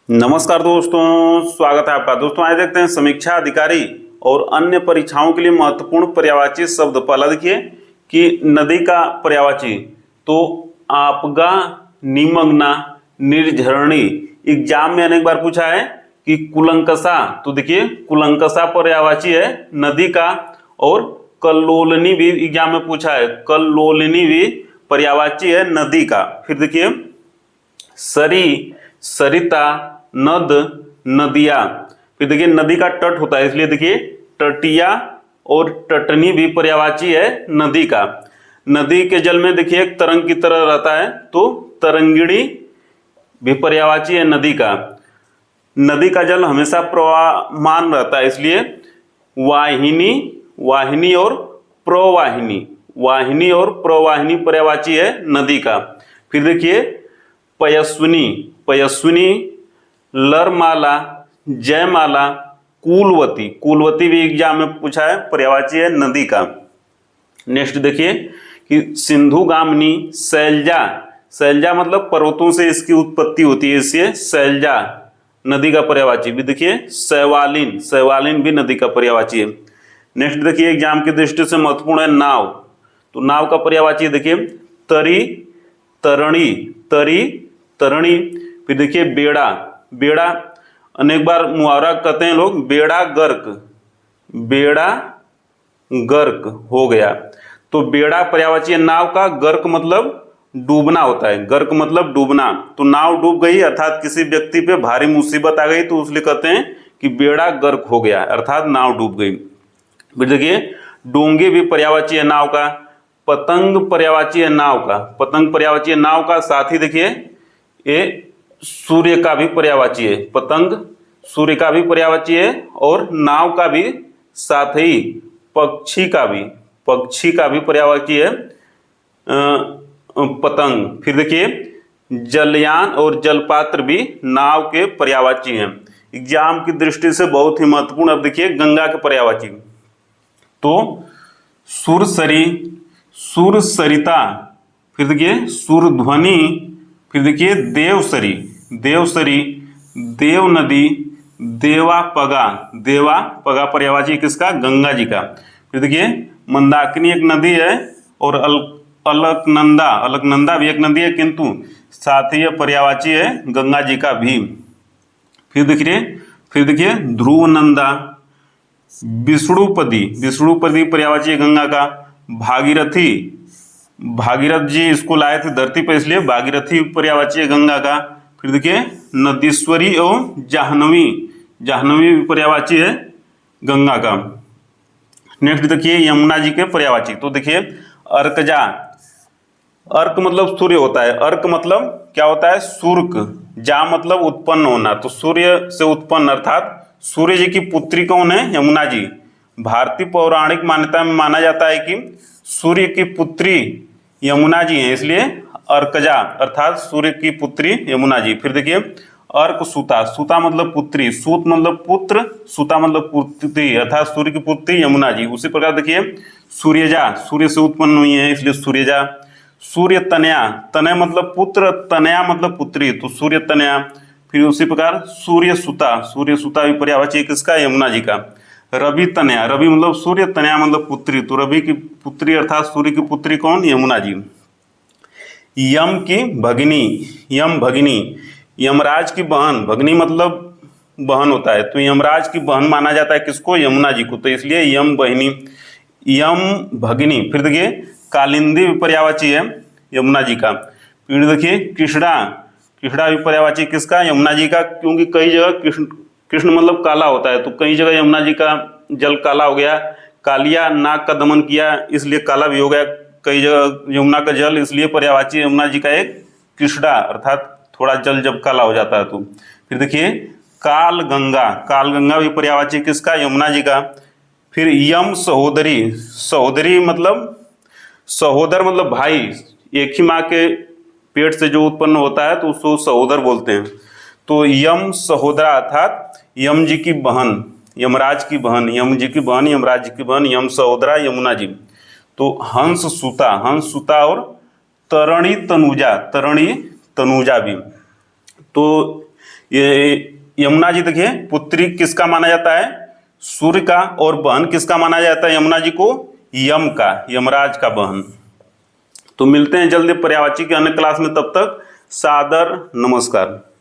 नमस्कार दोस्तों, स्वागत है आपका। दोस्तों आज देखते हैं समीक्षा अधिकारी और अन्य परीक्षाओं के लिए महत्वपूर्ण पर्यायवाची शब्द। पहला देखिए कि नदी का पर्यायवाची तो आपगा, निमग्ना, निर्झरणी। एग्जाम में अनेक बार पूछा है कि कुलंकषा, तो देखिए कुलंकषा पर्यायवाची है नदी का। और कल्लोलिनी भी एग्जाम में पूछा है, कल्लोलिनी भी पर्यायवाची है नदी का। फिर देखिए सरी, सरिता, नद, नदिया। फिर देखिए नदी का तट होता है, इसलिए देखिए तटिया और तटनी भी पर्यायवाची है नदी का। नदी के जल में देखिए एक तरंग की तरह रहता है, तो तरंगिणी भी पर्यायवाची है नदी का। नदी का जल हमेशा प्रवाहमान रहता है, इसलिए वाहिनी, वाहिनी और प्रवाहिनी, वाहिनी और प्रवाहिनी पर्यायवाची है नदी का। फिर देखिए पयस्विनी, पयस्विनी, लरमाला, जयमाला, कूलवती। कूलवती भी एग्जाम में पूछा है, पर्यायवाची है नदी का। नेक्स्ट देखिए कि सिंधुगामिनी, शैलजा। शैलजा मतलब पर्वतों से इसकी उत्पत्ति होती है, इसलिए शैलजा नदी का पर्यायवाची भी। देखिए शैवालिन, शैवालिन भी नदी का पर्यायवाची है। नेक्स्ट देखिए एग्जाम की दृष्टि से महत्वपूर्ण है नाव, तो नाव का पर्यायवाची देखिए तरी, तरणी, तरी, तरणी। फिर देखिए बेड़ा, बेड़ा अनेक बार मुहावरा कहते हैं लोग, बेड़ा गर्क, बेड़ा गर्क हो गया। तो बेड़ा पर्यायवाची है नाव का, गर्क मतलब डूबना होता है, गर्क मतलब डूबना। तो नाव डूब गई अर्थात किसी व्यक्ति पे भारी मुसीबत आ गई, तो इसलिए कहते हैं कि बेड़ा गर्क हो गया अर्थात नाव डूब गई। फिर देखिए डोंगे भी पर्यायवाची है नाव का। पतंग पर्यायवाची है नाव का, पतंग पर्यायवाची है नाव का। साथ ही देखिए ये सूर्य का भी पर्यायवाची है, पतंग सूर्य का भी पर्यायवाची है और नाव का भी, साथ ही पक्षी का भी, पक्षी का भी पर्यायवाची है पतंग। फिर देखिए जलयान और जलपात्र भी नाव के पर्यायवाची हैं। एग्जाम की दृष्टि से बहुत ही महत्वपूर्ण। अब देखिए गंगा के पर्यायवाची, तो सुरसरी, सुरसरिता। फिर देखिए सुरध्वनि। फिर देखिए देवसरी, देवसरी, देव नदी, देवापगा। देवापगा पर्यायवाची किसका? गंगा जी का। फिर देखिए मंदाकिनी एक नदी है और अलकनंदा, अलकनंदा भी एक नदी है, किंतु साथ ही पर्यायवाची है गंगा जी का भी। फिर देखिए ध्रुवनंदा, विष्णुपदी, विष्णुपदी पर्यायवाची है गंगा का। भागीरथी, भागीरथ जी इसको लाए थे धरती पर, इसलिए भागीरथी पर्यायवाची है गंगा का। फिर देखिए नदीश्वरी और जाह्नवी, जाह्नवी पर्यायवाची है गंगा का। नेक्स्ट देखिए यमुना जी के पर्यायवाची, तो देखिए अर्कजा। अर्क मतलब सूर्य होता है, अर्क मतलब क्या होता है? सूर्क। जा मतलब उत्पन्न होना, तो सूर्य से उत्पन्न अर्थात सूर्य जी की पुत्री कौन है? यमुना जी। भारतीय पौराणिक मान्यता में माना जाता है कि सूर्य की पुत्री यमुना जी हैं, इसलिए अर्कजा अर्थात सूर्य की पुत्री यमुना जी। फिर देखिए अर्क सुता, सुता मतलब पुत्री, सूत मतलब पुत्र, सुता मतलब पुत्री अर्थात सूर्य की पुत्री यमुना जी। उसी प्रकार देखिए सूर्यजा, सूर्य से उत्पन्न हुई है इसलिए सूर्यजा। सूर्य तनया, तनय मतलब पुत्र, तनया मतलब पुत्री, तो सूर्य तनया। फिर उसी प्रकार सूर्य सुता, सूर्य सुता भी पर्यायवाची किसका? यमुना जी का। रवि तनया, रवि मतलब सूर्य, तनया मतलब पुत्री, तो रवि की पुत्री अर्थात सूर्य की पुत्री कौन? यमुना जी। यम की भगिनी, यम भगिनी, यमराज की बहन, भगिनी मतलब बहन होता है, तो यमराज की बहन माना जाता है किसको? यमुना जी को, तो इसलिए यम बहिनी, यम भगिनी। फिर देखिए कालिंदी पर्यायवाची है यमुना जी का। फिर देखिए कृष्णा, कृष्णा भी पर्यायवाची किसका? यमुना जी का, क्योंकि कई जगह कृष्ण, कृष्ण मतलब काला होता है, तो कई जगह यमुना जी का जल काला हो गया। कालिया नाग का दमन किया इसलिए काला भी हो गया कई जगह यमुना का जल, इसलिए पर्यायवाची यमुना जी का एक कृष्णा अर्थात थोड़ा जल जब काला हो जाता है तो। फिर देखिए काल गंगा, काल गंगा भी पर्यायवाची किसका? यमुना जी का। फिर यम सहोदरी, सहोदरी मतलब सहोदर मतलब भाई, एक ही माँ के पेट से जो उत्पन्न होता है तो उसको सहोदर बोलते हैं। तो यम सहोदरा अर्थात यम जी की बहन, यमराज की बहन, यम जी की बहन, यमराज जी की बहन, यम सहोदरा यमुना जी। तो हंस सुता, हंस सुता और तरणी तनुजा, तरणी तनुजा भी। तो ये यमुना जी देखिए पुत्री किसका माना जाता है, सूर्य का, और बहन किसका माना जाता है यमुना जी को, यम का, यमराज का बहन। तो मिलते हैं जल्दी पर्यायवाची के अन्य क्लास में, तब तक सादर नमस्कार।